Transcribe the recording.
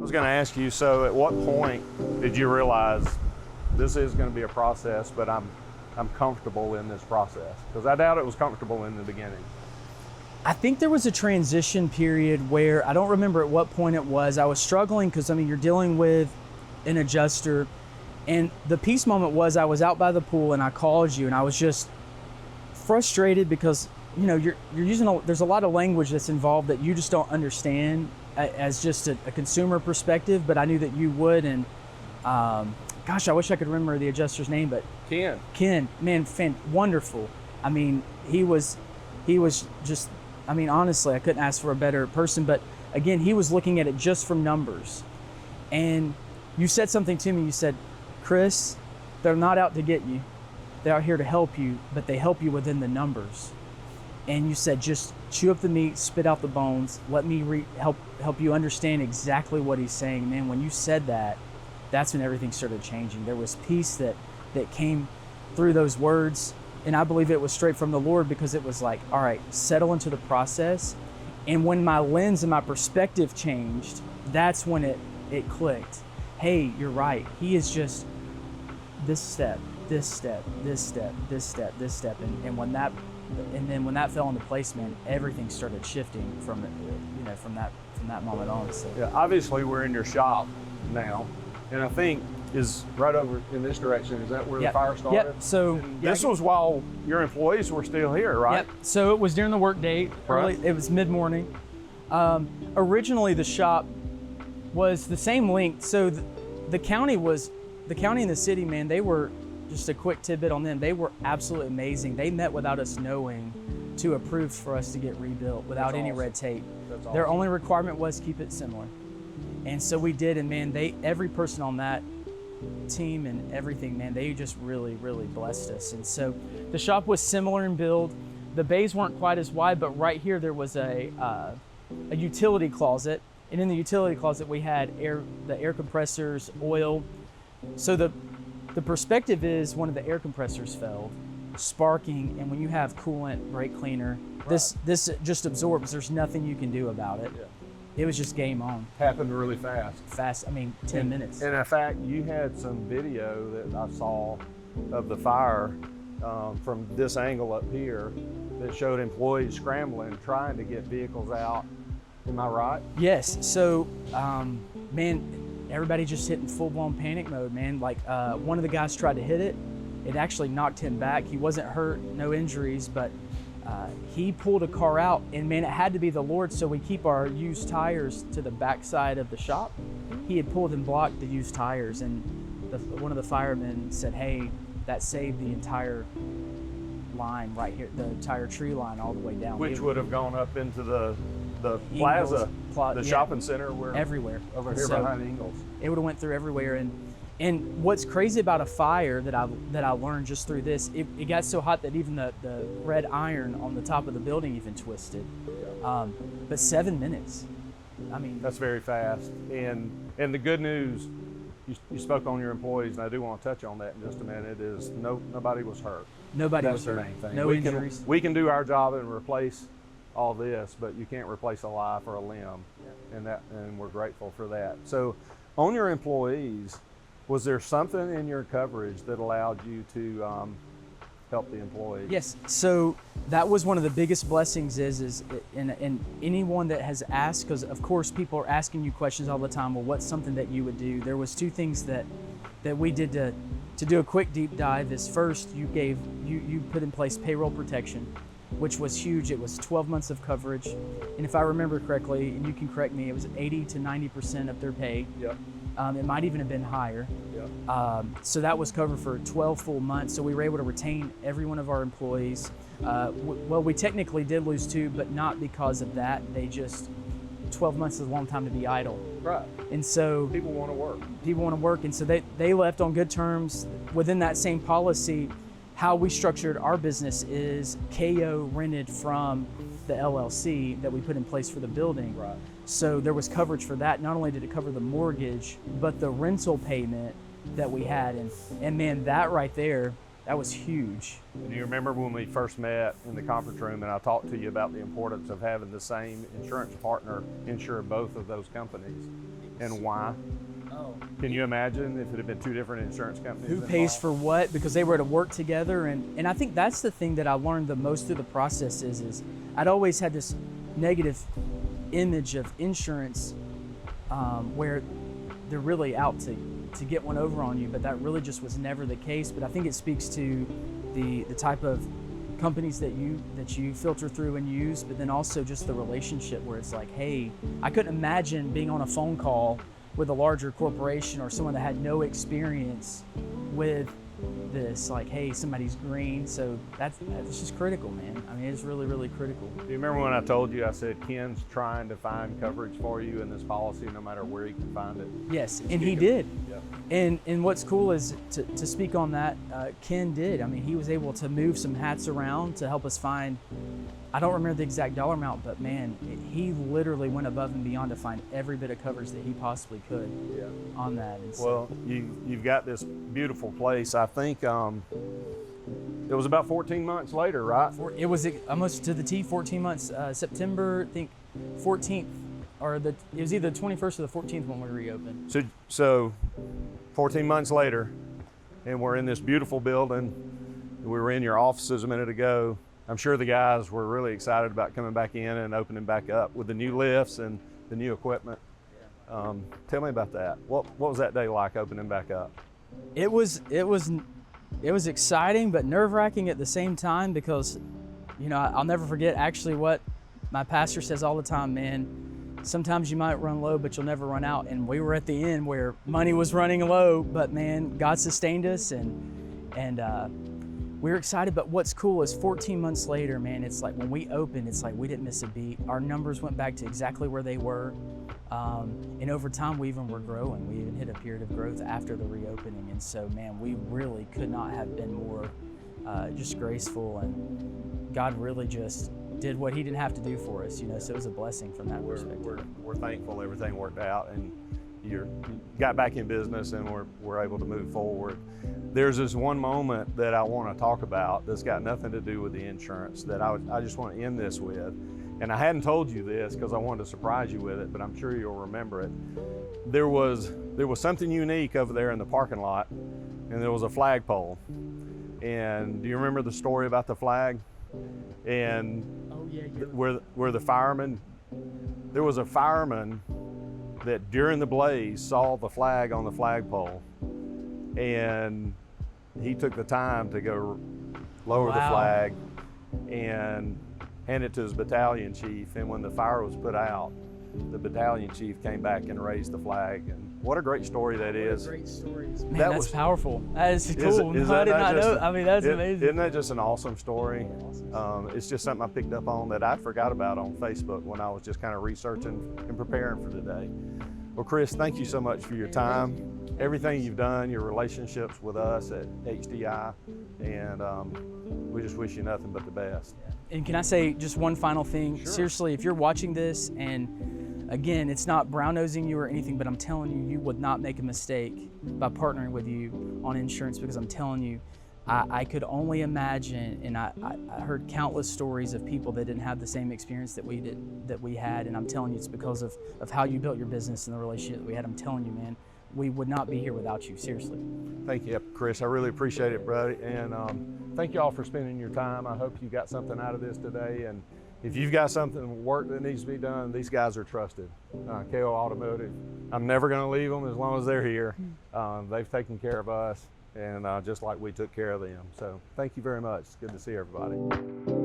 I was going to ask you, so at what point did you realize this is going to be a process, but I'm comfortable in this process? Because I doubt it was comfortable in the beginning. I think there was a transition period where I don't remember at what point it was. I was struggling because, I mean, you're dealing with an adjuster, and the peace moment was I was out by the pool and I called you and I was just frustrated because, you know, you're using there's a lot of language that's involved that you just don't understand as just a consumer perspective, but I knew that you would. And gosh, I wish I could remember the adjuster's name, but Ken, man, wonderful. I mean, he was just, I mean, honestly, I couldn't ask for a better person. But again, he was looking at it just from numbers. And you said something to me. You said, Chris, they're not out to get you. They're out here to help you, but they help you within the numbers. And you said, just chew up the meat, spit out the bones. Let me help you understand exactly what he's saying. Man, when you said that, that's when everything started changing. There was peace that came through those words. And I believe it was straight from the Lord, because it was like, all right, settle into the process. And when my lens and my perspective changed, that's when it clicked. Hey, you're right. He is just this step, this step, this step, this step, this step. And then when that fell into place, man, everything started shifting from that moment on. So. Yeah, obviously we're in your shop now, and I think is right over in this direction. Is that where the fire started? Yep. So this was while your employees were still here, right? Yep. So it was during the work day. Early, it was mid-morning. Originally, the shop was the same length. So the county and the city, man, they were, just a quick tidbit on them, they were absolutely amazing. They met without us knowing to approve for us to get rebuilt without any red tape. Their only requirement was keep it similar. And so we did, and man, every person on that team and everything, man, they just really, really blessed us. And so the shop was similar in build. The bays weren't quite as wide, but right here there was a utility closet. And in the utility closet we had the air compressors, oil. So the perspective is one of the air compressors failed, sparking, and when you have coolant, brake cleaner, this just absorbs. There's nothing you can do about it. Yeah. It was just game on. Happened really fast. Fast, I mean, 10 minutes. And in fact, you had some video that I saw of the fire from this angle up here that showed employees scrambling, trying to get vehicles out. Am I right? Yes, so, man, everybody just hit in full-blown panic mode, man. Like one of the guys tried to hit it. It actually knocked him back. He wasn't hurt, no injuries, but he pulled a car out, and man, it had to be the Lord. So we keep our used tires to the back side of the shop. He had pulled and blocked the used tires, and one of the firemen said, hey, that saved the entire line right here, the entire tree line all the way down. Which would have gone up into the plaza, the shopping center, where everywhere over here behind Ingles. It would have went through everywhere. And what's crazy about a fire that I learned just through this, it got so hot that even the red iron on the top of the building even twisted. But 7 minutes, I mean, that's very fast. And the good news, you spoke on your employees, and I do want to touch on that in just a minute. Is nobody was hurt. Nobody was hurt. No injuries. We can do our job and replace all this, but you can't replace a life or a limb, and we're grateful for that. So, on your employees, was there something in your coverage that allowed you to help the employees? Yes. So that was one of the biggest blessings. Is and anyone that has asked, because of course people are asking you questions all the time. Well, what's something that you would do? There was two things that we did to do a quick deep dive. Is first you put in place payroll protection, which was huge. It was 12 months of coverage. And if I remember correctly, and you can correct me, it was 80 to 90% of their pay. Yep. It might even have been higher. Yep. So that was covered for 12 full months. So we were able to retain every one of our employees. Well, we technically did lose 2, but not because of that. 12 months is a long time to be idle. Right. And so people want to work. People want to work. And so they left on good terms. Within that same policy, how we structured our business is KO rented from the LLC that we put in place for the building. Right. So there was coverage for that. Not only did it cover the mortgage, but the rental payment that we had. And man, that right there, that was huge. And you remember when we first met in the conference room and I talked to you about the importance of having the same insurance partner insure both of those companies. and why? Oh. Can you imagine if it had been two different insurance companies? Who pays for what? Because they were to work together, and I think that's the thing that I learned the most through the process is I'd always had this negative image of insurance where they're really out to get one over on you, but that really just was never the case. But I think it speaks to the type of companies that you filter through and use, but then also just the relationship where it's like, hey, I couldn't imagine being on a phone call with a larger corporation or someone that had no experience with this, like, hey, somebody's green. So that's just critical, man. I mean, it's really, really critical. Do you remember when I told you, I said, Ken's trying to find coverage for you in this policy no matter where he can find it? Yes, and he did. Yep. And what's cool is to speak on that, Ken did. I mean, he was able to move some hats around to help us find, I don't remember the exact dollar amount, but man, he literally went above and beyond to find every bit of coverage that he possibly could on that. And so, well, you've got this beautiful place. I think it was about 14 months later, right? it was almost to the T, 14 months, September, I think 14th, or it was either the 21st or the 14th when we reopened. So 14 months later, and we're in this beautiful building. We were in your offices a minute ago. I'm sure the guys were really excited about coming back in and opening back up with the new lifts and the new equipment. Tell me about that. What was that day like opening back up? It was exciting, but nerve-wracking at the same time because, you know, I'll never forget actually what my pastor says all the time, man. Sometimes you might run low, but you'll never run out. And we were at the end where money was running low, but man, God sustained us and we were excited. But what's cool is 14 months later, man, it's like when we opened, it's like we didn't miss a beat. Our numbers went back to exactly where they were. And over time, we even were growing. We even hit a period of growth after the reopening. And so, man, we really could not have been more just graceful. And God really just did what he didn't have to do for us, you know, so it was a blessing from that perspective. We're thankful everything worked out and you got back in business and we're able to move forward. There's this one moment that I want to talk about that's got nothing to do with the insurance that I just want to end this with. And I hadn't told you this because I wanted to surprise you with it, but I'm sure you'll remember it. There was something unique over there in the parking lot, and there was a flagpole. And do you remember the story about the flag? And where the fireman, there was a fireman that during the blaze saw the flag on the flagpole, and he took the time to go lower the flag and hand it to his battalion chief. And when the fire was put out, the battalion chief came back and raised the flag. And what a great story that is. Great stories. Man, that's powerful. That is cool. Is I did not know. I mean, that's amazing. Isn't that just an awesome story? It's just something I picked up on that I forgot about on Facebook when I was just kind of researching and preparing for today. Well, Chris, thank you so much for your time. Everything you've done, your relationships with us at HDI, and we just wish you nothing but the best. And can I say just one final thing? Sure. Seriously, if you're watching this, and again, it's not brown-nosing you or anything, but I'm telling you, you would not make a mistake by partnering with you on insurance, because I'm telling you, I could only imagine, and I heard countless stories of people that didn't have the same experience that we had, and I'm telling you, it's because of how you built your business and the relationship that we had. I'm telling you, man, we would not be here without you, seriously. Thank you, Chris. I really appreciate it, buddy. And thank you all for spending your time. I hope you got something out of this today. And if you've got something, work that needs to be done, these guys are trusted. KO Automotive. I'm never going to leave them as long as they're here. They've taken care of us, and just like we took care of them. So thank you very much. It's good to see everybody.